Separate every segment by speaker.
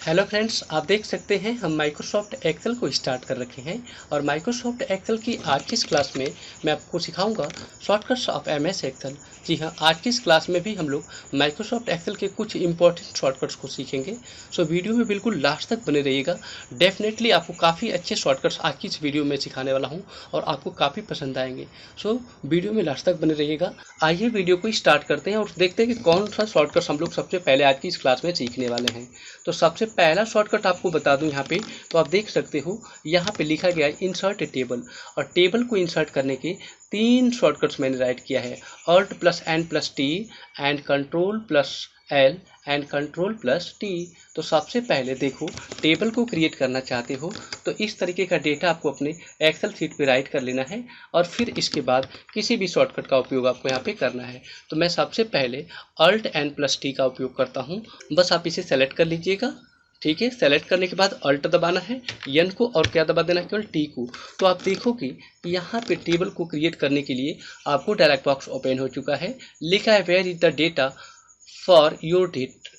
Speaker 1: Hello friends, आप देख सकते हैं हम माइक्रोसॉफ्ट एक्सेल को स्टार्ट कर रखे हैं। और माइक्रोसॉफ्ट एक्सेल की आज की इस क्लास में मैं आपको सिखाऊंगा शॉर्टकट्स ऑफ एमएस एक्सेल। जी हाँ, आज की इस क्लास में भी हम लोग माइक्रोसॉफ्ट एक्सेल के कुछ इंपॉर्टेंट शॉर्टकट्स को सीखेंगे। सो वीडियो में बिल्कुल लास्ट तक बने रहिएगा। डेफिनेटली आपको काफ़ी अच्छे शॉर्टकट्स आज की इस वीडियो में सिखाने वाला हूँ और आपको काफ़ी पसंद आएंगे। सो वीडियो में लास्ट तक बने रहिएगा। आइए वीडियो को स्टार्ट करते हैं और देखते हैं कि कौन सा शॉर्टकट्स हम लोग सबसे पहले आज की इस क्लास में सीखने वाले हैं। तो सबसे पहला शॉर्टकट आपको बता दूं यहाँ पे, तो आप देख सकते हो यहाँ पे लिखा गया है इंसर्ट ए टेबल। और टेबल को इंसर्ट करने के 3 शॉर्टकट्स मैंने राइट किया है, alt plus N plus T and control plus L and control plus T. तो सबसे पहले देखो, टेबल को क्रिएट करना चाहते हो तो इस तरीके का डेटा आपको अपने एक्सेल शीट पे राइट कर लेना है और फिर इसके बाद किसी भी शॉर्टकट का उपयोग आपको यहाँ पे करना है। तो मैं सबसे पहले अल्ट एन प्लस टी का उपयोग करता हूँ। बस आप इसे सेलेक्ट कर लीजिएगा। ठीक है, सेलेक्ट करने के बाद अल्ट दबाना है, एन को, और क्या दबा देना है, केवल टी को। तो आप देखो कि यहाँ पे टेबल को क्रिएट करने के लिए आपको डायलॉग बॉक्स ओपन हो चुका है। लिखा है where is the data for your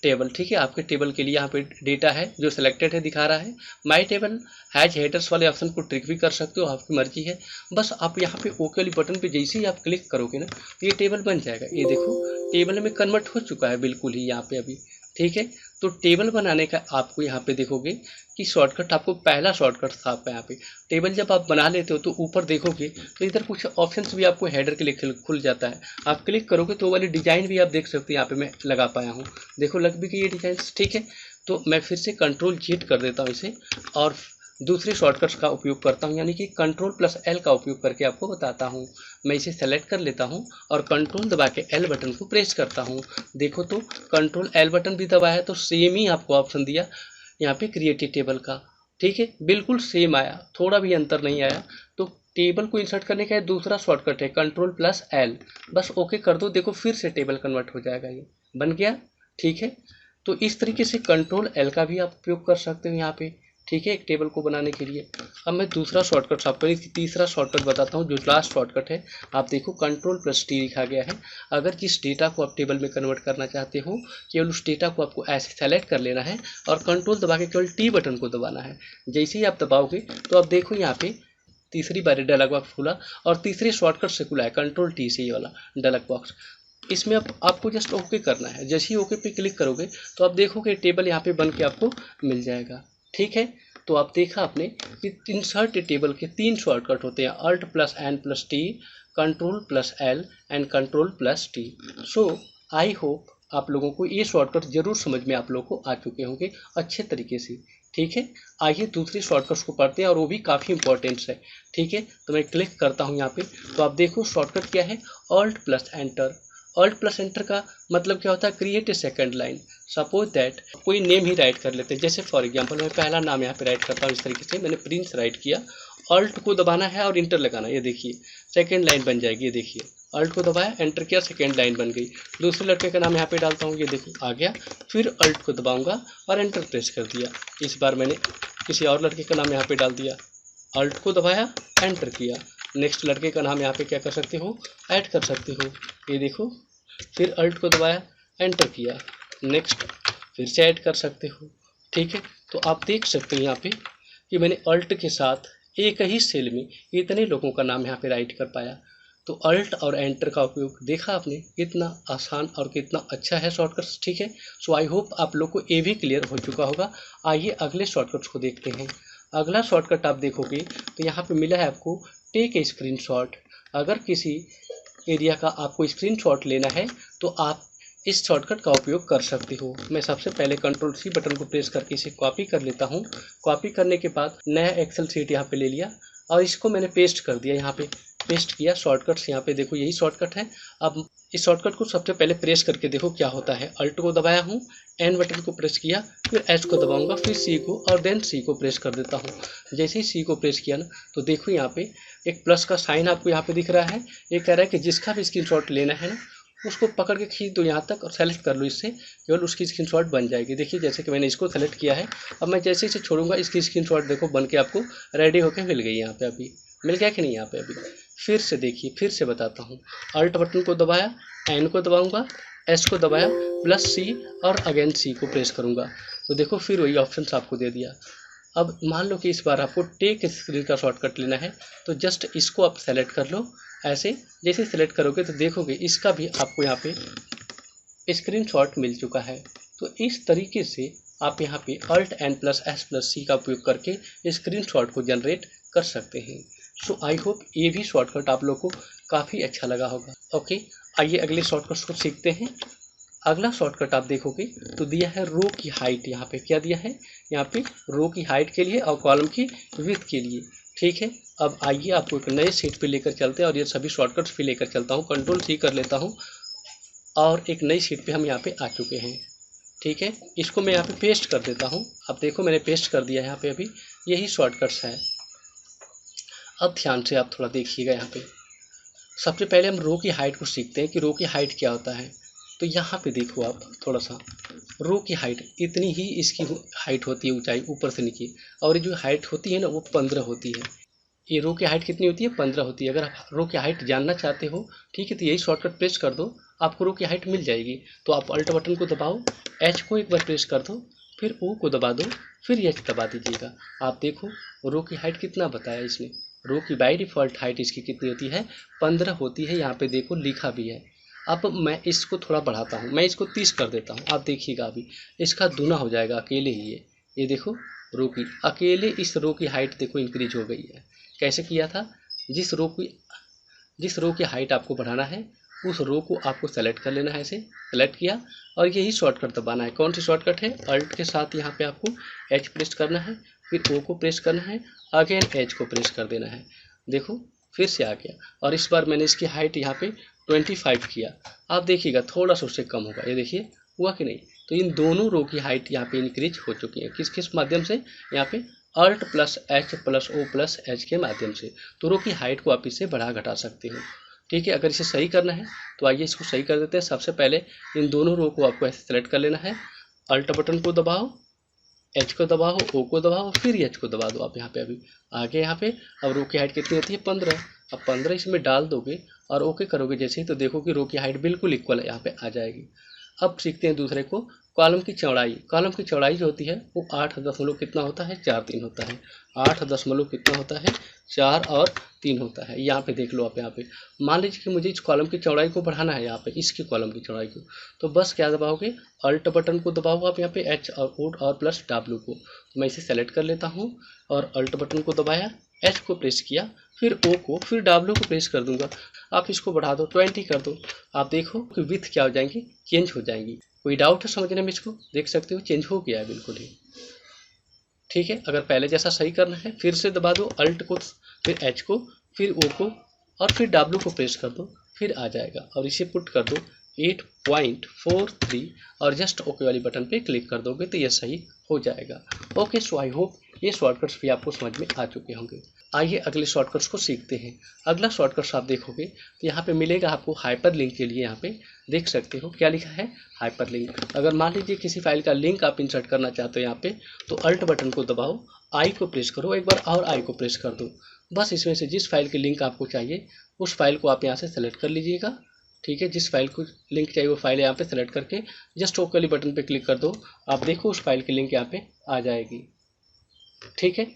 Speaker 1: table. ठीक है, आपके टेबल के लिए यहाँ पे डेटा है जो सिलेक्टेड है, दिखा रहा है। माई टेबल हैज हेडर्स वाले ऑप्शन को ट्रिक भी कर सकते हो, आपकी मर्जी है। बस आप यहाँ पे ओके वाली बटन पे जैसे ही आप क्लिक करोगे ना, तो ये टेबल बन जाएगा। ये देखो, टेबल में कन्वर्ट हो चुका है बिल्कुल ही यहाँ पे अभी। ठीक है, तो टेबल बनाने का आपको यहाँ पे देखोगे कि शॉर्टकट, आपको पहला शॉर्टकट था आपका यहाँ पे। टेबल जब आप बना लेते हो तो ऊपर देखोगे तो इधर कुछ ऑप्शंस भी आपको हेडर के लिए खुल जाता है। आप क्लिक करोगे तो वाली डिजाइन भी आप देख सकते हो, यहाँ पे मैं लगा पाया हूँ। देखो, लग भी गई ये डिजाइन। ठीक है, तो मैं फिर से कंट्रोल जेड कर देता हूँ इसे और दूसरे शॉर्टकट्स का उपयोग करता हूँ, यानी कि कंट्रोल प्लस एल का उपयोग करके आपको बताता हूँ। मैं इसे सेलेक्ट कर लेता हूँ और कंट्रोल दबा के एल बटन को प्रेस करता हूँ। देखो तो कंट्रोल एल बटन भी दबाया तो सेम ही आपको ऑप्शन दिया यहाँ पे क्रिएटिव टेबल का। ठीक है, बिल्कुल सेम आया, थोड़ा भी अंतर नहीं आया। तो टेबल को इंसर्ट करने का दूसरा शॉर्टकट है कंट्रोल प्लस एल। बस ओके कर दो, देखो फिर से टेबल कन्वर्ट हो जाएगा, ये बन गया। ठीक है, तो इस तरीके से कंट्रोल एल का भी आप उपयोग कर सकते हो यहाँ पे। ठीक है, एक टेबल को बनाने के लिए। अब मैं दूसरा शॉर्टकट आपको तीसरा शॉर्टकट बताता हूँ, जो लास्ट शॉर्टकट है। आप देखो, कंट्रोल प्लस टी लिखा गया है। अगर जिस डेटा को आप टेबल में कन्वर्ट करना चाहते हो, केवल उस डेटा को आपको ऐसे सेलेक्ट कर लेना है और कंट्रोल दबा के केवल टी बटन को दबाना है। जैसे ही आप दबाओगे तो आप देखो यहाँ पे तीसरी बार डायलॉग बॉक्स खुला और तीसरे शॉर्टकट से खुला है, कंट्रोल टी से, ये वाला डायलॉग बॉक्स। इसमें आपको जस्ट ओके करना है। जैसे ही ओके पे क्लिक करोगे तो आप देखोगे टेबल यहाँ पे बन के आपको मिल जाएगा। ठीक है, तो आप देखा आपने कि इंसर्ट टेबल के 3 शॉर्टकट होते हैं, alt plus N plus T, control plus L and control plus T. So I hope आप लोगों को ये शॉर्टकट जरूर समझ में आप लोगों को आ चुके होंगे अच्छे तरीके से। ठीक है, आइए दूसरे शॉर्टकट्स को पढ़ते हैं और वो भी काफ़ी इंपॉर्टेंट है। ठीक है, तो मैं क्लिक करता हूँ यहाँ पे, तो आप देखो शॉर्टकट क्या है, alt plus enter. Alt plus enter का मतलब क्या होता है, create a second line. Suppose that कोई नेम ही राइट कर लेते हैं, जैसे फॉर एग्जांपल मैं पहला नाम यहाँ पे राइट करता हूँ। इस तरीके से मैंने प्रिंस राइट किया, ऑल्ट को दबाना है और इंटर लगाना है। ये देखिए सेकंड लाइन बन जाएगी। ये देखिए, ऑल्ट को दबाया, एंटर किया, सेकंड लाइन बन गई। दूसरे लड़के का नाम यहाँ पे डालता हूँ, ये देखो आ गया। फिर ऑल्ट को दबाऊंगा और एंटर प्रेस कर दिया। इस बार मैंने किसी और लड़के का नाम यहाँ पे डाल दिया, ऑल्ट को दबाया, एंटर किया। नेक्स्ट लड़के का नाम यहाँ पे क्या कर सकते हो, ऐड कर सकते हो। ये देखो, फिर अल्ट को दबाया, एंटर किया, नेक्स्ट, फिर से ऐड कर सकते हो। ठीक है, तो आप देख सकते हो यहाँ पे कि मैंने अल्ट के साथ एक ही सेल में इतने लोगों का नाम यहाँ पे राइट कर पाया। तो अल्ट और एंटर का उपयोग देखा आपने, कितना आसान और कितना अच्छा है शॉर्टकट्स। ठीक है, सो आई होप आप लोग को ये भी क्लियर हो चुका होगा। आइए अगले शॉर्टकट्स को देखते हैं। अगला शॉर्टकट आप देखोगे तो यहाँ पे मिला है आपको टेक ए स्क्रीनशॉट। अगर किसी एरिया का आपको स्क्रीनशॉट लेना है तो आप इस शॉर्टकट का उपयोग कर सकते हो। मैं सबसे पहले कंट्रोल सी बटन को प्रेस करके इसे कॉपी कर लेता हूँ। कॉपी करने के बाद नया एक्सेल शीट यहाँ पे ले लिया और इसको मैंने पेस्ट कर दिया। यहाँ पे पेस्ट किया, शॉर्टकट्स यहाँ पे देखो यही शॉर्टकट है। अब इस शॉर्टकट को सबसे पहले प्रेस करके देखो क्या होता है। अल्ट को दबाया हूँ, एन बटन को प्रेस किया, फिर एच को दबाऊंगा, फिर सी को, और देन सी को प्रेस कर देता हूँ। जैसे ही सी को प्रेस किया ना, तो देखो यहाँ पे एक प्लस का साइन आपको यहाँ पे दिख रहा है। ये कह रहा है कि जिसका भी स्क्रीनशॉट लेना है ना, उसको पकड़ के खींच दो यहाँ तक और सेलेक्ट कर लो, इससे केवल उसकी स्क्रीनशॉट बन जाएगी। देखिए जैसे कि मैंने इसको सेलेक्ट किया है, अब मैं जैसे इसे छोड़ूंगा इसकी स्क्रीनशॉट देखो बन के आपको रेडी होकर मिल गई। यहाँ पे अभी मिल गया कि नहीं, यहाँ पे अभी फिर से देखिए, फिर से बताता हूँ। अल्ट बटन को दबाया, एन को दबाऊंगा, एस को दबाया प्लस सी और अगेन सी को प्रेस करूँगा तो देखो फिर वही ऑप्शन आपको दे दिया। अब मान लो कि इस बार आपको टेक स्क्रीन का शॉर्टकट लेना है तो जस्ट इसको आप सेलेक्ट कर लो। ऐसे जैसे सेलेक्ट करोगे तो देखोगे इसका भी आपको यहाँ पे स्क्रीनशॉट मिल चुका है। तो इस तरीके से आप यहाँ पे Alt N plus S plus C का उपयोग करके स्क्रीनशॉट को जनरेट कर सकते हैं। सो आई होप ये भी शॉर्टकट आप लोग को काफ़ी अच्छा लगा होगा। ओके, आइए अगले शॉर्टकट्स को सीखते हैं। अगला शॉर्टकट आप देखोगे तो दिया है रो की हाइट। यहाँ पे क्या दिया है, यहाँ पे रो की हाइट के लिए और कॉलम की विड्थ के लिए। ठीक है, अब आइए आपको एक नए शीट पे लेकर चलते हैं और ये सभी शॉर्टकट्स भी लेकर चलता हूँ। कंट्रोल सी कर लेता हूँ और एक नई शीट पे हम यहाँ पे आ चुके हैं। ठीक है, इसको मैं यहाँ पे पेस्ट कर देता हूँ। अब देखो मैंने पेस्ट कर दिया यहाँ पे, अभी यही शॉर्टकट्स हैं। अब ध्यान से आप थोड़ा देखिएगा। यहाँ पे सबसे पहले हम रो की हाइट को सीखते हैं कि रो की हाइट क्या होता है। तो यहाँ पे देखो आप थोड़ा सा, रो की हाइट इतनी ही इसकी हाइट होती है, ऊंचाई ऊपर से नीचे, और ये जो हाइट होती है ना वो 15 होती है। ये रो की हाइट कितनी होती है, 15 होती है। अगर आप रो की हाइट जानना चाहते हो, ठीक है, तो यही शॉर्टकट प्रेस कर दो, आपको रो की हाइट मिल जाएगी। तो आप अल्ट बटन को दबाओ, एच को एक बार प्रेस कर दो, फिर ओ को दबा दो, फिर एच दबा दीजिएगा। आप देखो रो की हाइट कितना बताया इसने। रो की बाई डिफ़ॉल्ट हाइट इसकी कितनी होती है, 15 होती है। यहाँ पे देखो लिखा भी है। अब मैं इसको थोड़ा बढ़ाता हूँ, मैं इसको 30 कर देता हूँ। आप देखिएगा अभी इसका दूना हो जाएगा अकेले ही। ये देखो रो की अकेले इस रो की हाइट देखो इंक्रीज हो गई है। कैसे किया था, जिस रो की हाइट आपको बढ़ाना है उस रो को आपको सेलेक्ट कर लेना है। ऐसे सेलेक्ट किया और यही शॉर्टकट दबाना है। कौन सी शॉर्टकट है, अल्ट के साथ यहाँ पे आपको एच प्रेस करना है, फिर ओ को प्रेस करना है, अगेन एच को प्रेस कर देना है। देखो फिर से आ गया और इस बार मैंने इसकी हाइट यहाँ पे 25 किया। आप देखिएगा थोड़ा सा उससे कम होगा। ये देखिए हुआ कि नहीं। तो इन दोनों रो की हाइट यहाँ पे इंक्रीज हो चुकी है। किस किस माध्यम से, यहाँ पे alt plus H plus O plus H के माध्यम से। तो रो की हाइट को आप इससे बढ़ा घटा सकते हो। ठीक है, अगर इसे सही करना है तो आइए इसको सही कर देते हैं। सबसे पहले इन दोनों रो को आपको ऐसे सेलेक्ट कर लेना है, अल्ट बटन को दबाओ, एच को दबाओ, ओ को दबाओ, फिर एच को दबा दो। आप यहाँ पे अभी आगे यहाँ पे अब रो की हाइट कितनी होती है, 15। अब 15 इसमें डाल दोगे और ओके करोगे जैसे ही, तो देखो कि रो की हाइट बिल्कुल इक्वल यहाँ पे आ जाएगी। अब सीखते हैं दूसरे को, कॉलम की चौड़ाई। कॉलम की चौड़ाई जो होती है वो 8 दशमलव कितना होता है, 4 3 होता है। 8 दशमलव कितना होता है, 4 और 3 होता है। यहाँ पे देख लो आप। यहाँ पे मान लीजिए कि मुझे इस कॉलम की चौड़ाई को बढ़ाना है, यहाँ पे इसकी कॉलम की चौड़ाई को, तो बस क्या दबाओगे, अल्ट बटन को दबाओ आप यहाँ पे, एच और ओ और प्लस डब्ल्यू को। तो मैं इसे सेलेक्ट कर लेता हूँ और अल्ट बटन को दबाया, एच को प्रेस किया, फिर ओ को, फिर डब्ल्यू को प्रेस कर दूंगा। आप इसको बढ़ा दो, 20 कर दो। आप देखो कि विथ क्या हो जाएंगी, चेंज हो जाएंगी। कोई डाउट है समझने में, इसको देख सकते हो चेंज हो गया है बिल्कुल ही। ठीक है, अगर पहले जैसा सही करना है फिर से दबा दो अल्ट को, फिर एच को, फिर ओ को और फिर डब्ल्यू को प्रेस कर दो, फिर आ जाएगा। और इसे पुट कर दो 8.43 और जस्ट ओके वाली बटन पे क्लिक कर दोगे तो ये सही हो जाएगा। ओके, सो आई होप ये शॉर्टकट्स भी आपको समझ में आ चुके होंगे। आइए अगले शॉर्टकट्स को सीखते हैं। अगला शॉर्टकट्स आप देखोगे तो यहाँ पे मिलेगा आपको हाइपर लिंक के लिए। यहाँ पे देख सकते हो क्या लिखा है, हाइपर लिंक। अगर मान लीजिए किसी फाइल का लिंक आप इंसर्ट करना चाहते हो यहाँ पे, तो अल्ट बटन को दबाओ, आई को प्रेस करो एक बार और आई को प्रेस कर दो। बस इसमें से जिस फाइल की लिंक आपको चाहिए उस फाइल को आप यहाँ से सेलेक्ट कर लीजिएगा। ठीक है, जिस फाइल को लिंक चाहिए वो फाइल यहाँ पे सेलेक्ट करके जस्ट ओके वाली बटन पे क्लिक कर दो। आप देखो उस फाइल की लिंक यहाँ पे आ जाएगी। ठीक है,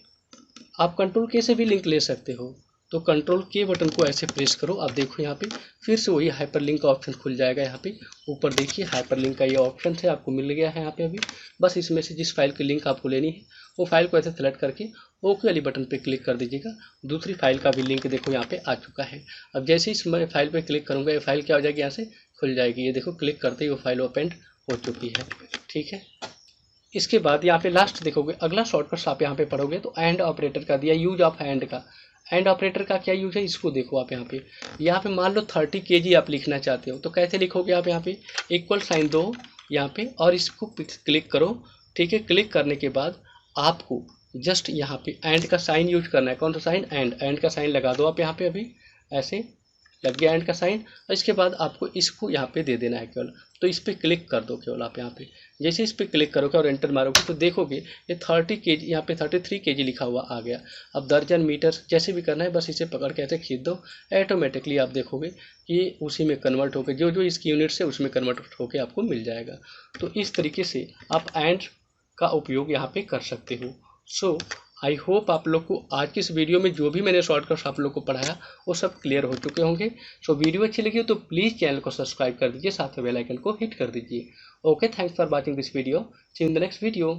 Speaker 1: आप कंट्रोल के से भी लिंक ले सकते हो। तो कंट्रोल के बटन को ऐसे प्रेस करो, आप देखो यहाँ पे फिर से वही हाइपर लिंक का ऑप्शन खुल जाएगा। यहाँ पे ऊपर देखिए हाइपर लिंक का ये ऑप्शन है, आपको मिल गया है यहाँ पे अभी। बस इसमें से जिस फाइल की लिंक आपको लेनी है वो फाइल को ऐसे सेलेक्ट करके ओके वाली बटन पे क्लिक कर दीजिएगा। दूसरी फाइल का भी लिंक देखो यहाँ पे आ चुका है। अब जैसे ही इस फाइल पे क्लिक करूँगा ये फाइल क्या हो जाएगी, यहाँ से खुल जाएगी। ये देखो क्लिक करते ही वो फाइल ओपन हो चुकी है। ठीक है, इसके बाद यहाँ पे लास्ट देखोगे, अगला शॉर्टकट्स आप यहाँ पे पढ़ोगे तो एंड ऑपरेटर का दिया, यूज ऑफ एंड का। एंड ऑपरेटर का क्या यूज है, इसको देखो आप यहाँ पे मान लो 30 kg आप लिखना चाहते हो तो कैसे लिखोगे आप यहाँ पे इक्वल साइन दो यहाँ पे और इसको क्लिक करो। ठीक है, क्लिक करने के बाद आपको जस्ट यहाँ पे एंड का साइन यूज करना है। कौन सा साइन, एंड का साइन लगा दो आप यहाँ पे अभी ऐसे। लग गया एंड का साइन। और इसके बाद आपको इसको यहाँ पे दे देना है केवल, तो इस पर क्लिक कर दो केवल आप यहाँ पे। जैसे इस पर क्लिक करोगे और एंटर मारोगे तो देखोगे ये 30 kg, यहाँ पे 33 kg लिखा हुआ आ गया। अब दर्जन, मीटर जैसे भी करना है बस इसे पकड़ के ऐसे खींच दो, ऑटोमेटिकली आप देखोगे कि उसी में कन्वर्ट होकर जो जो इसकी यूनिट्स है उसमें कन्वर्ट होकर आपको मिल जाएगा। तो इस तरीके से आप एंड का उपयोग यहाँ पे कर सकते हो। सो आई होप आप लोग को आज की इस वीडियो में जो भी मैंने शॉर्टकट्स आप लोग को पढ़ाया वो सब क्लियर हो चुके होंगे। सो वीडियो अच्छी लगी हो तो प्लीज़ चैनल को सब्सक्राइब कर दीजिए, साथ में बेल आइकन को हिट कर दीजिए। Okay, thanks for watching this video, see in the next video.